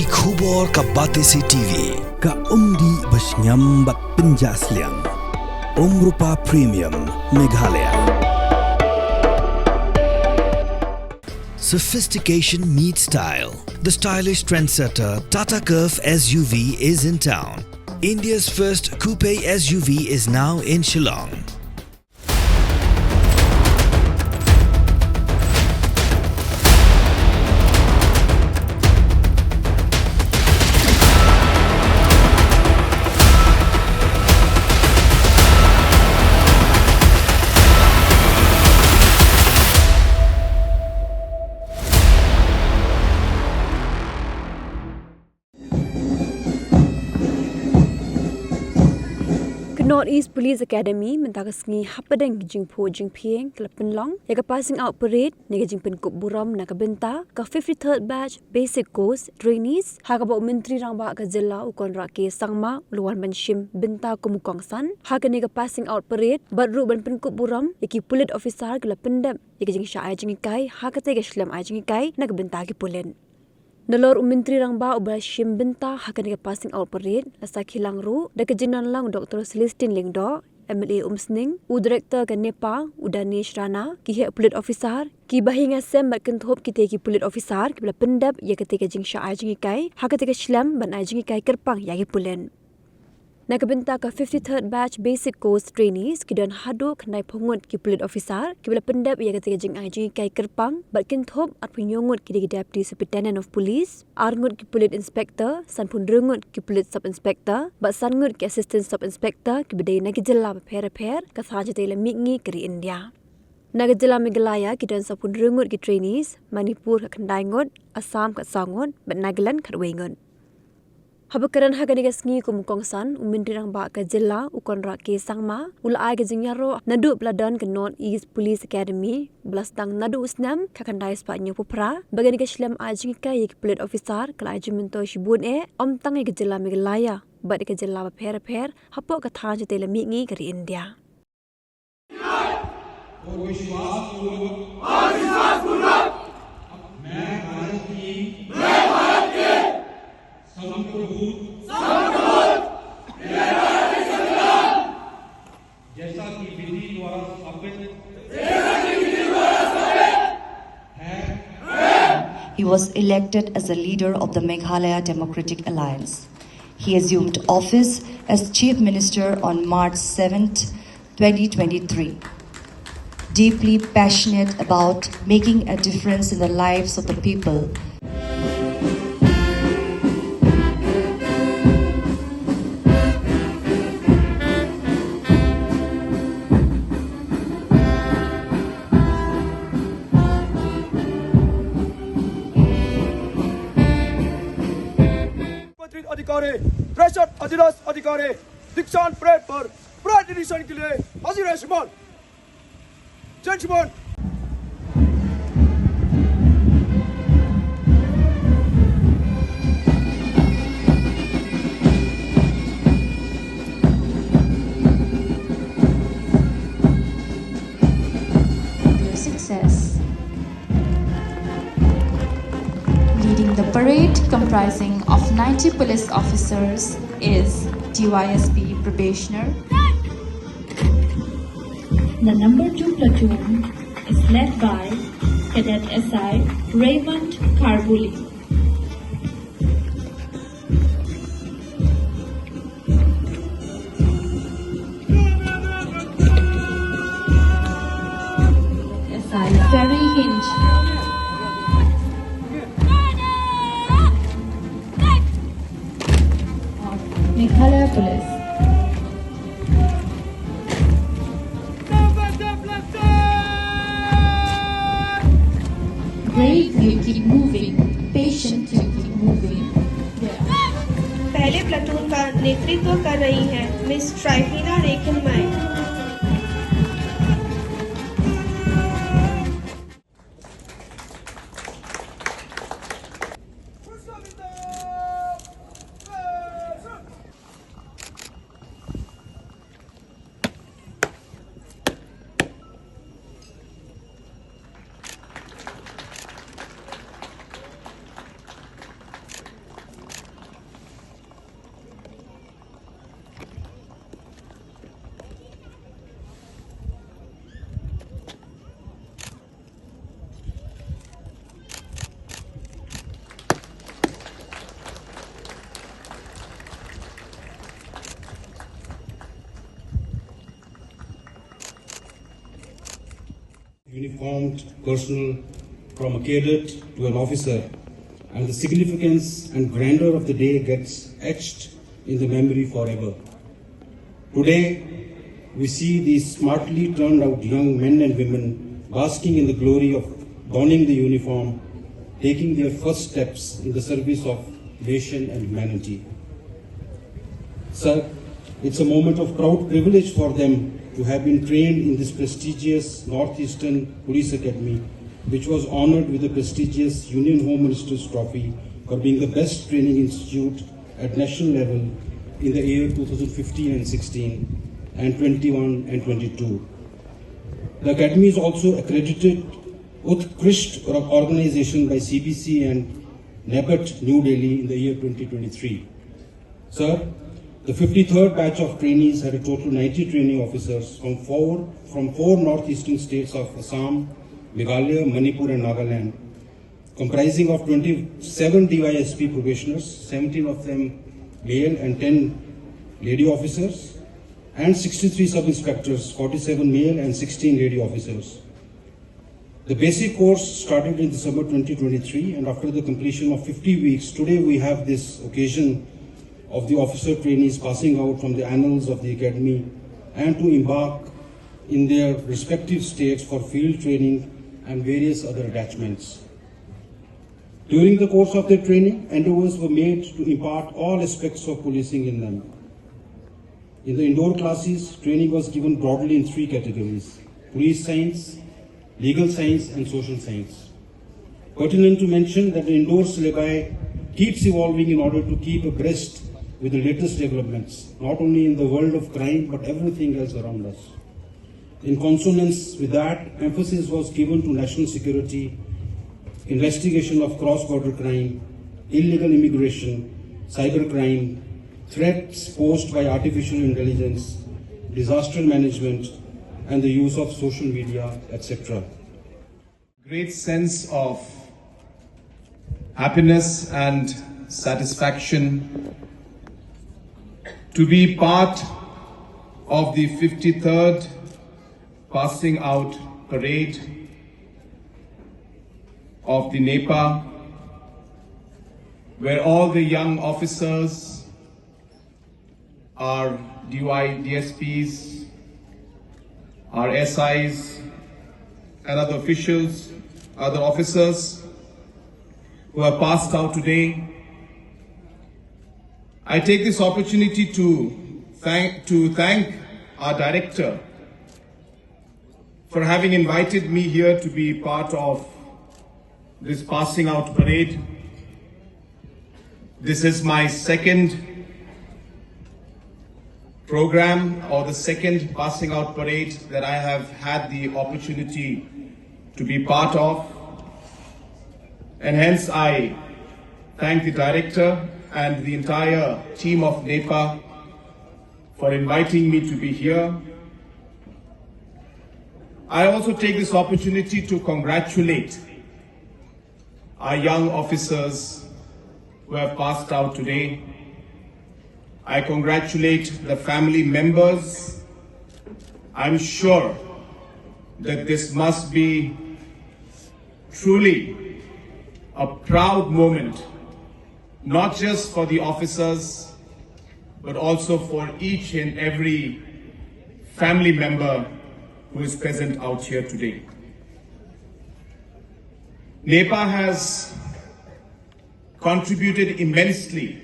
Ki khubor ka Batesi TV. Ka umdi basnyam bak penjaslian. Rupa Premium Meghalaya. Sophistication meets style. The stylish trendsetter Tata Curve SUV is in town. India's first coupe SUV is now in Shillong. Northeast Police Academy mentagasngi hapadeng jingpo jingpieng kelapenlong yaga passing out parade nega jingpen kup buram na kabenta ka 53rd batch basic course trainees haga ba menteri rangba ka jilla ukon rake sangma luan banshim benta kumukongsan haga nega passing out parade badru ban kup buram yaki Pulit Ophisar kelapendam yaga jing sha ajing kai haga tega shlam ajing kai na kabenta ki pulen Nalor Menteri Rangba ubah shim benta hakan ke passing out parade lasa khilang ru da kejinan lang Dr. Celestine Lingdo MLA Snem Director ke Nepa Danish Rana ki he Pulit Ophisar ki bahinga sem bat kenthop ki te ki Pulit Ophisar ki bela pendap ya ketika jing sha ajing kai hakan tega shlam ban ajing kai kerpang ya ki pulen Nakabenta ka 53rd batch basic course trainees ki dan Haduh knai Ngut ki Pulit Ophisar ki bela pendap ya ketika jing ajing kai kerpang bat kenthop at Ngut ki Deputy Superintendent of Police Ngut ki Pulit Inspector san pun Ngut ki Pulit Sub Inspector bat san Ngut ki Assistant Sub Inspector ki bedai nagi jela per ka saja te lemikngi keri India Naga jela Meghalaya ki dan sapun Ngut ki trainees Manipur ka Kandai Ngut Assam ka Sangot bat Nagaland ka Ngut Habakaran haga negasngi kumukongsan Menteri Rangba ka jilla ukon rake sangma ulai ke jingyaro nadu bladan ke Northeast Police Academy blastang nadu Snem ka kandai spanya pupra bagan ke shlam ajing ka yek Pulit Ophisar kala ajimento shibun omtang ke jilla Meghalaya bad ke jilla per hapo ka than jete lemikngi kari India और विश्वासपूर्वक मैं भारत के संप्रभुत जैसा कि विधि द्वारा स्थापित है He was elected as the leader of the Meghalaya Democratic Alliance. He assumed office as Chief Minister on March 7th, 2023. Deeply passionate about making a difference in the lives of the people. अधिकारी pressure Adhiraj अधिकारी दीक्षांत parade पर parade निरीक्षण के लिए हाजिर है श्रीमान जय श्रीमान Their success. Leading the parade comprising of 90 police officers is DYSP probationer. The number 2 platoon is led by Cadet SI Raymond Karbuli. SI Ferry Hinge. Meghalaya Police. Brave, you keep moving. Patient, you keep moving. पहले platoon का नेतृत्व कर रही हैं miss ट्राइफिना रेखनमय uniformed personnel from a cadet to an officer, and the significance and grandeur of the day gets etched in the memory forever. Today, we see these smartly turned out young men and women basking in the glory of donning the uniform, taking their first steps in the service of nation and humanity. Sir, it's a moment of proud privilege for them to have been trained in this prestigious Northeastern Police Academy, which was honored with the prestigious Union Home Minister's Trophy for being the best training institute at national level in the year 2015 and 16 and 21 and 22. The Academy is also accredited Utkrisht organization by CBC and Nepa, New Delhi in the year 2023. Sir, the 53rd batch of trainees had a total 90 training officers from four northeastern states of Assam, Meghalaya, Manipur and Nagaland, comprising of 27 DYSP probationers, 17 of them male and 10 lady officers, and 63 sub-inspectors, 47 male and 16 lady officers. The basic course started in December 2023, and after the completion of 50 weeks, today we have this occasion of the officer trainees passing out from the annals of the Academy and to embark in their respective states for field training and various other attachments. During the course of their training, endeavors were made to impart all aspects of policing in them. In the indoor classes, training was given broadly in three categories: police science, legal science and social science. Pertinent to mention that the indoor syllabi keeps evolving in order to keep abreast with the latest developments, not only in the world of crime, but everything else around us. In consonance with that, emphasis was given to national security, investigation of cross-border crime, illegal immigration, cybercrime, threats posed by artificial intelligence, disaster management, and the use of social media, etc. Great sense of happiness and satisfaction to be part of the 53rd passing out parade of the Nepa, where all the young officers, our DSPs, our SIs, and other officials, other officers who have passed out today. I take this opportunity to thank our director for having invited me here to be part of this passing out parade. This is my second program, or the second passing out parade that I have had the opportunity to be part of, and hence I thank the director and the entire team of Nepa for inviting me to be here. I also take this opportunity to congratulate our young officers who have passed out today. I congratulate the family members. I'm sure that this must be truly a proud moment, not just for the officers, but also for each and every family member who is present out here today. Nepa has contributed immensely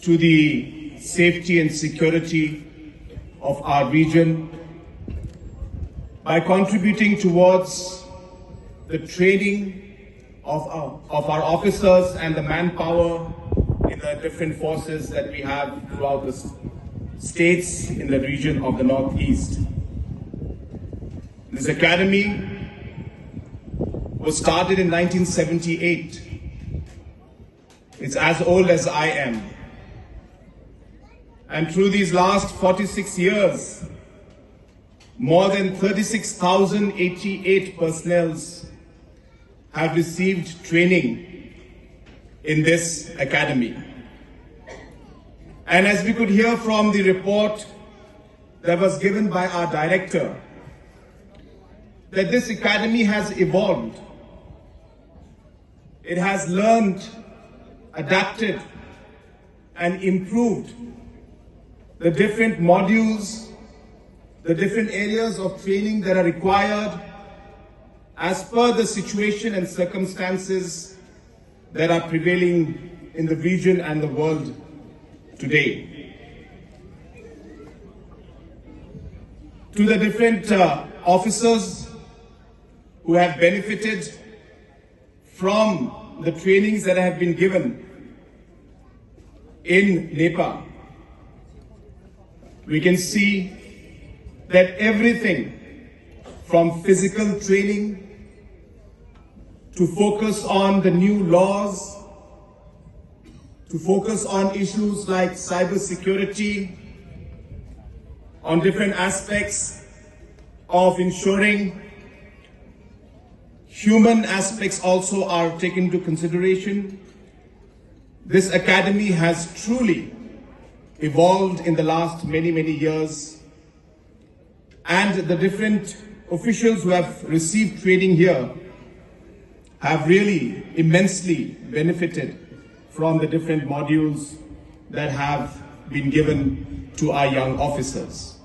to the safety and security of our region by contributing towards the training of our officers and the manpower in the different forces that we have throughout the states in the region of the Northeast. This academy was started in 1978. It's as old as I am. And through these last 46 years, more than 36,088 personnel have received training in this academy. And as we could hear from the report that was given by our director, that this academy has evolved. It has learned, adapted, and improved the different modules, the different areas of training that are required as per the situation and circumstances that are prevailing in the region and the world today. To the different officers who have benefited from the trainings that have been given in Nepa, we can see that everything from physical training to focus on the new laws, to focus on issues like cyber security, on different aspects of ensuring human aspects also are taken into consideration. This academy has truly evolved in the last many years, and the different officials who have received training here have really immensely benefited from the different modules that have been given to our young officers.